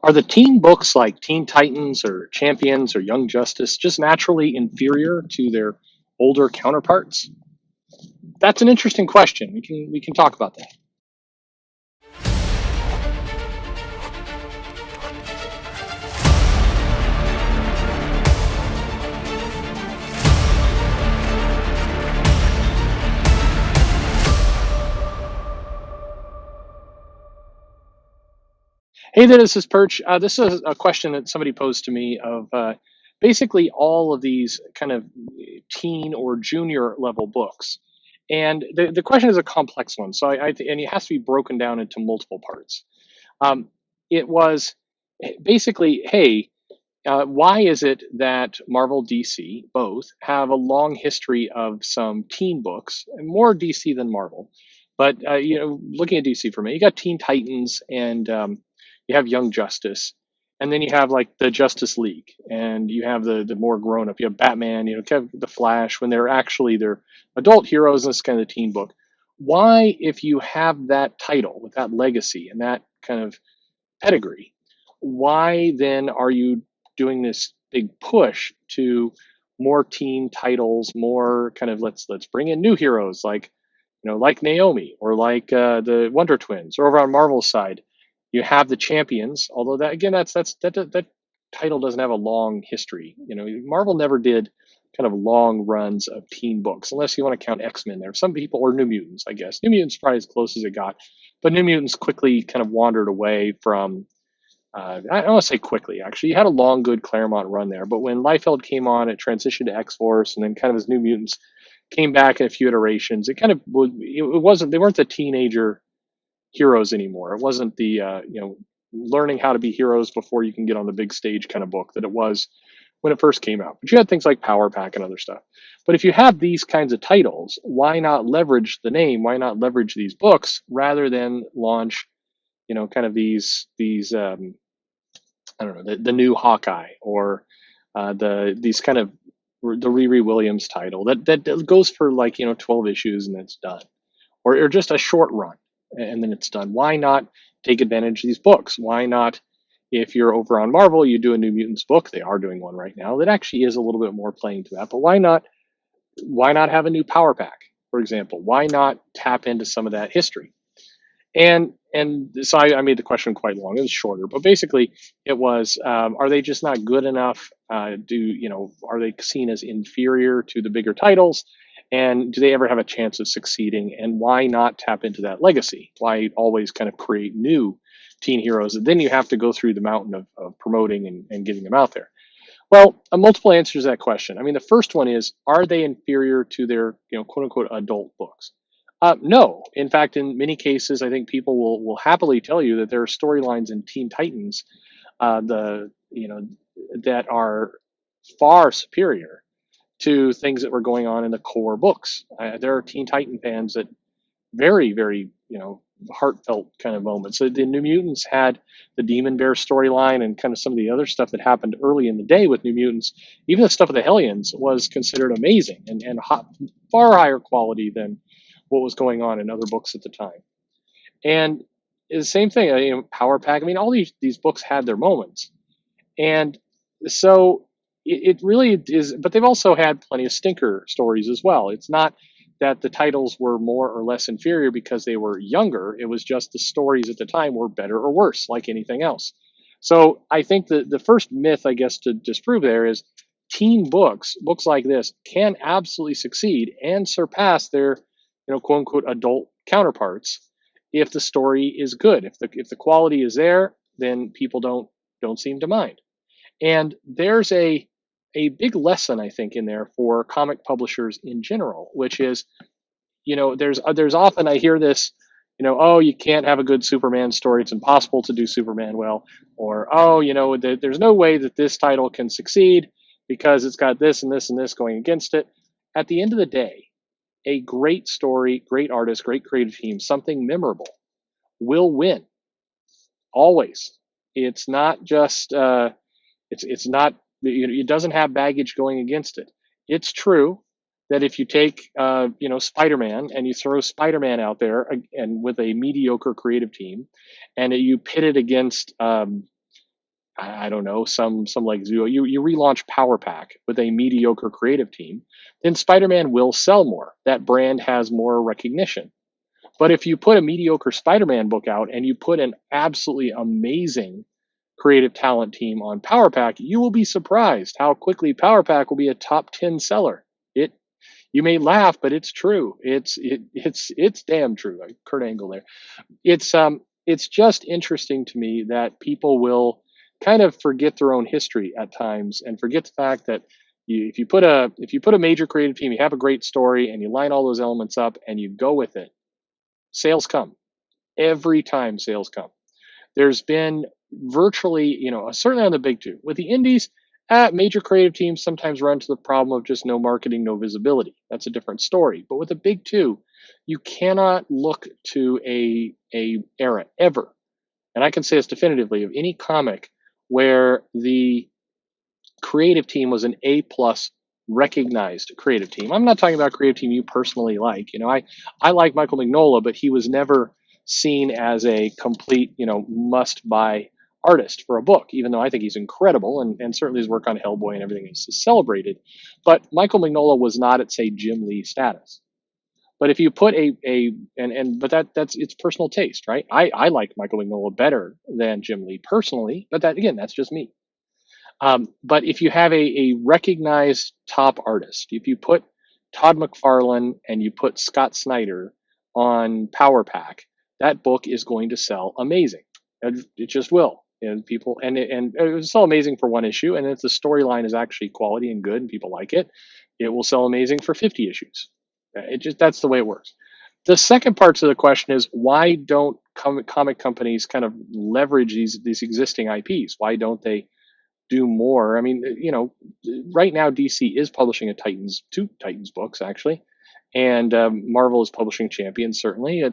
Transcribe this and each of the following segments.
Are the teen books like Teen Titans or Champions or Young Justice just naturally inferior to their older counterparts? That's an interesting question. We can talk about that. Hey there, this is Perch. This is a question that somebody posed to me of basically all of these kind of teen or junior level books. And the question is a complex one, so and it has to be broken down into multiple parts. Um, it was basically, hey, why is it that Marvel DC both have a long history of some teen books, and more DC than Marvel? But looking at DC for me, you got Teen Titans and you have Young Justice, and then you have like the Justice League, and you have the more grown up. You have Batman, kind of the Flash when they're adult heroes. And this kind of teen book. Why, if you have that title with that legacy and that kind of pedigree, why then are you doing this big push to more teen titles, more kind of let's bring in new heroes like like Naomi or like the Wonder Twins, or over on Marvel's side, you have the Champions. Although that again, that title doesn't have a long history. Marvel never did kind of long runs of teen books, unless you want to count X-Men there. Some people, or New Mutants, I guess. New Mutants probably as close as it got, but New Mutants quickly kind of wandered away from. I don't want to say quickly, actually. You had a long, good Claremont run there, but when Liefeld came on, it transitioned to X Force, and then kind of as New Mutants came back in a few iterations. It kind of it wasn't, they weren't the teenager heroes anymore. It wasn't the learning how to be heroes before you can get on the big stage kind of book that it was when it first came out. But you had things like Power Pack and other stuff. But if you have these kinds of titles, why not leverage the name? Why not leverage these books rather than launch kind of these I don't know, the new Hawkeye, or these kind of the Riri Williams title that goes for like 12 issues and it's done, or just a short run and then it's done. Why not take advantage of these books? Why not, if you're over on Marvel, you do a New Mutants book? They are doing one right now that actually is a little bit more playing to that. But why not have a new Power Pack, for example? Why not tap into some of that history? And so I made the question quite long. It was shorter, but basically it was: are they just not good enough? Are they seen as inferior to the bigger titles? And do they ever have a chance of succeeding? And why not tap into that legacy? Why always kind of create new teen heroes that then you have to go through the mountain of promoting and getting them out there? Well, multiple answers to that question. I mean, the first one is: are they inferior to their, quote unquote, adult books? No. In fact, in many cases, I think people will happily tell you that there are storylines in Teen Titans, the that are far superior to things that were going on in the core books. There are Teen Titan fans that very, very, heartfelt kind of moments. So the New Mutants had the Demon Bear storyline and kind of some of the other stuff that happened early in the day with New Mutants. Even the stuff with the Hellions was considered amazing and far higher quality than what was going on in other books at the time. And the same thing, Power Pack. I mean, all these books had their moments, and so it really is. But they've also had plenty of stinker stories as well. It's not that the titles were more or less inferior because they were younger. It was just the stories at the time were better or worse, like anything else. So I think the first myth, I guess, to disprove there is teen books like this can absolutely succeed and surpass their, quote unquote, adult counterparts if the story is good. If the quality is there, then people don't seem to mind. And there's a big lesson, I think, in there for comic publishers in general, which is, there's often I hear this, oh, you can't have a good Superman story. It's impossible to do Superman well, or oh, there's no way that this title can succeed because it's got this and this and this going against it. At the end of the day, a great story, great artist, great creative team, something memorable will win always. It's not just it's not, it doesn't have baggage going against it. It's true that if you take Spider-Man and you throw Spider-Man out there and with a mediocre creative team, and you pit it against I don't know, some like you relaunch Power Pack with a mediocre creative team, then Spider-Man will sell more. That brand has more recognition. But if you put a mediocre Spider-Man book out and you put an absolutely amazing creative talent team on Power Pack, you will be surprised how quickly Power Pack will be a top 10 seller. It You may laugh, but it's true. It's damn true. Like Kurt Angle there. It's just interesting to me that people will kind of forget their own history at times and forget the fact that if you put a major creative team, you have a great story and you line all those elements up and you go with it, sales come. Every time sales come. There's been virtually, certainly on the big two. With the indies, major creative teams sometimes run into the problem of just no marketing, no visibility. That's a different story. But with the big two, you cannot look to a era ever, and I can say this definitively, of any comic where the creative team was an A plus recognized creative team. I'm not talking about creative team you personally like. I like Michael Mignola, but he was never seen as a complete, must buy artist for a book, even though I think he's incredible and certainly his work on Hellboy and everything is celebrated. But Michael Mignola was not at, say, Jim Lee status. But if you put but that's it's personal taste, right? I like Michael Mignola better than Jim Lee personally, but that again, that's just me. But if you have a recognized top artist, if you put Todd McFarlane and you put Scott Snyder on Power Pack, that book is going to sell amazing. It just will. And people and it will sell amazing for one issue, and if the storyline is actually quality and good and people like it, it will sell amazing for 50 issues. That's the way it works. The second part to the question is, why don't comic companies kind of leverage these existing IPs? Why don't they do more? I mean, right now DC is publishing two Titans books actually, and Marvel is publishing Champions certainly,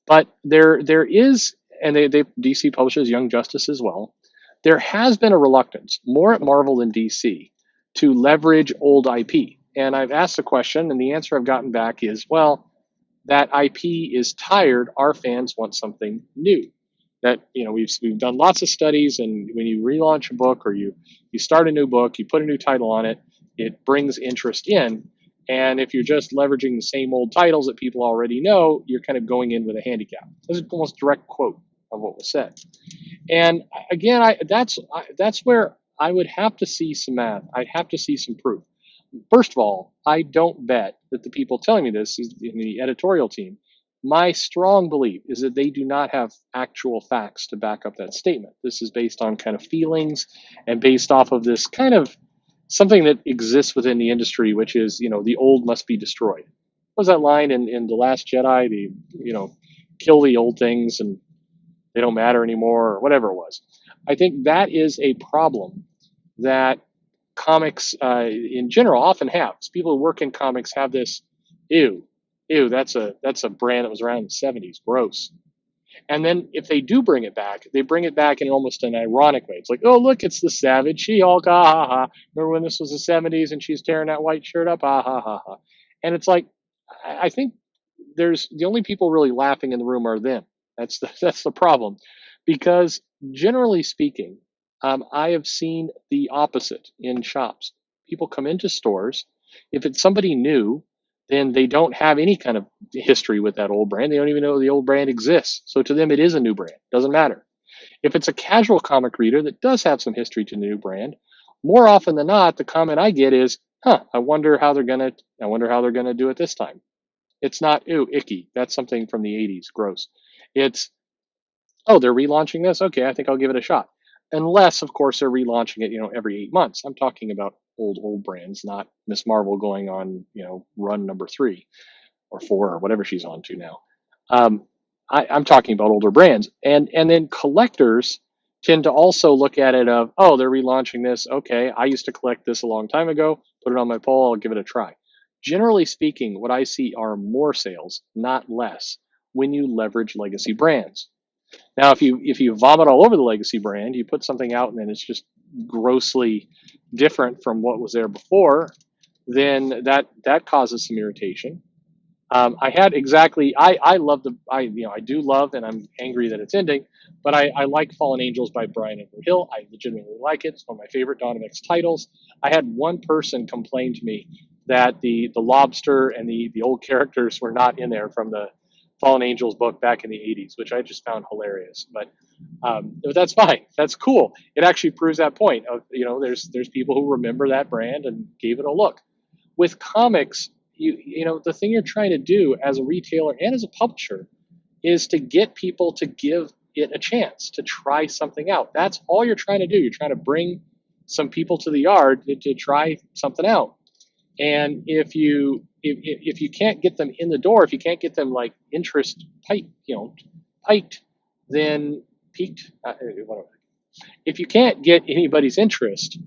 but there is, and they DC publishes Young Justice as well. There has been a reluctance, more at Marvel than DC, to leverage old IP. And I've asked the question, and the answer I've gotten back is, well, that IP is tired. Our fans want something new. That we've done lots of studies, and when you relaunch a book or you start a new book, you put a new title on it, it brings interest in. And if you're just leveraging the same old titles that people already know, you're kind of going in with a handicap. This is almost a direct quote of what was said. And again, that's where I would have to see some math. I'd have to see some proof. First of all, I don't bet that the people telling me this is in the editorial team. My strong belief is that they do not have actual facts to back up that statement. This is based on kind of feelings and based off of this kind of something that exists within the industry, which is, the old must be destroyed. What was that line in The Last Jedi? Kill the old things and they don't matter anymore, or whatever it was. I think that is a problem that comics in general often have. People who work in comics have this, ew, that's a brand that was around in the 70s, gross. And then if they do bring it back, they bring it back in almost an ironic way. It's like, oh, look, it's the Savage She-Hulk, ha ha ha. Remember when this was the 70s and she's tearing that white shirt up, ha ha ha ha. And it's like, I think there's the only people really laughing in the room are them. That's the problem, because generally speaking, I have seen the opposite in shops. People come into stores. If it's somebody new, then they don't have any kind of history with that old brand. They don't even know the old brand exists. So to them, it is a new brand. Doesn't matter. If it's a casual comic reader that does have some history to the new brand, more often than not, the comment I get is, I wonder how they're gonna do it this time. It's not, ooh, icky. That's something from the 80s. Gross. It's, oh, they're relaunching this? Okay, I think I'll give it a shot. Unless, of course, they're relaunching it, every 8 months. I'm talking about old brands, not Miss Marvel going on, run number 3 or 4 or whatever she's on to now. I'm talking about older brands. And then collectors tend to also look at it of, oh, they're relaunching this. Okay, I used to collect this a long time ago. Put it on my pole. I'll give it a try. Generally speaking, what I see are more sales, not less, when you leverage legacy brands. Now, if you vomit all over the legacy brand, you put something out and then it's just grossly different from what was there before, then that causes some irritation. I had exactly. I love the. I do love, and I'm angry that it's ending. But I like Fallen Angels by Brian Edward Hill. I legitimately like it. It's one of my favorite Dawn of X titles. I had one person complain to me that the lobster and the old characters were not in there from the Fallen Angels book back in the '80s, which I just found hilarious. But that's fine. That's cool. It actually proves that point of there's people who remember that brand and gave it a look. With comics, the thing you're trying to do as a retailer and as a publisher is to get people to give it a chance to try something out. That's all you're trying to do. You're trying to bring some people to the yard to try something out. And if you can't get them in the door, if you can't get them like interest piked, then peaked, whatever. If you can't get anybody's interest,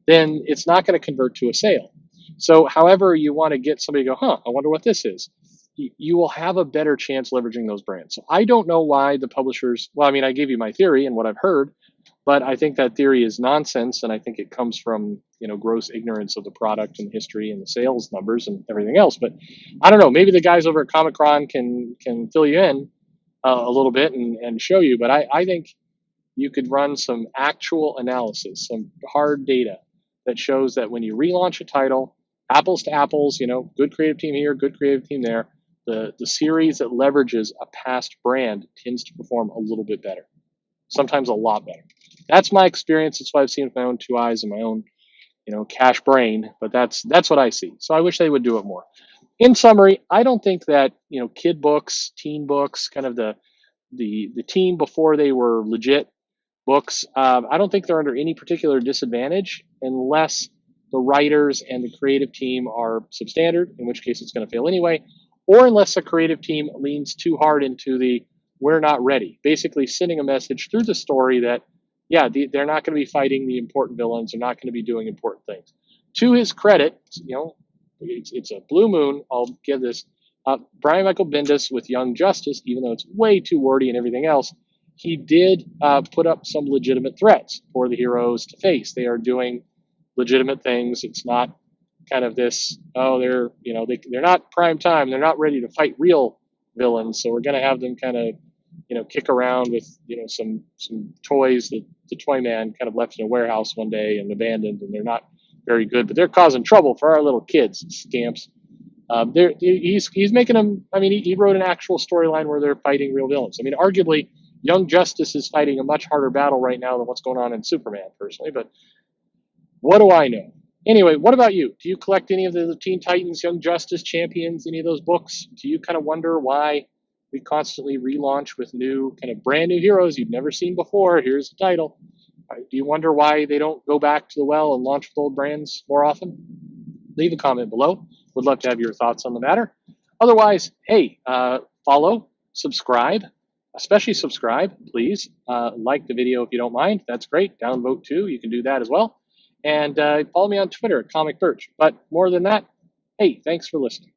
then it's not going to convert to a sale. So, however you want to get somebody to go, I wonder what this is, you will have a better chance leveraging those brands. So, I don't know why the publishers, well, I mean, I gave you my theory and what I've heard, but I think that theory is nonsense. And I think it comes from, gross ignorance of the product and history and the sales numbers and everything else. But I don't know, maybe the guys over at Comic-Con can fill you in a little bit and show you. But I think you could run some actual analysis, some hard data that shows that when you relaunch a title, apples to apples, good creative team here, good creative team there, the series that leverages a past brand tends to perform a little bit better, sometimes a lot better. That's my experience. That's what I've seen with my own two eyes and my own, cash brain. But that's what I see. So I wish they would do it more. In summary, I don't think that kid books, teen books, kind of the team before they were legit books. I don't think they're under any particular disadvantage unless the writers and the creative team are substandard, in which case it's going to fail anyway, or unless the creative team leans too hard into the we're not ready, basically sending a message through the story that, yeah, they're not going to be fighting the important villains. They're not going to be doing important things. To his credit, it's a blue moon. I'll give this. Brian Michael Bendis with Young Justice, even though it's way too wordy and everything else, he did put up some legitimate threats for the heroes to face. They are doing legitimate things. It's not kind of this, they're not prime time. They're not ready to fight real villains. So we're going to have them kind of, kick around with, some toys that the toy man kind of left in a warehouse one day and abandoned, and they're not very good, but they're causing trouble for our little kids, scamps. He's making them. I mean, he wrote an actual storyline where they're fighting real villains. I mean, arguably, Young Justice is fighting a much harder battle right now than what's going on in Superman, personally. But what do I know? Anyway, what about you? Do you collect any of the Teen Titans, Young Justice, Champions, any of those books? Do you kind of wonder why we constantly relaunch with new, kind of brand new heroes you've never seen before? Here's the title. Do you wonder why they don't go back to the well and launch with old brands more often? Leave a comment below. Would love to have your thoughts on the matter. Otherwise, hey, follow, subscribe, especially subscribe, please. Like the video if you don't mind. That's great. Downvote too. You can do that as well. And follow me on Twitter at Comic Perch. But more than that, hey, thanks for listening.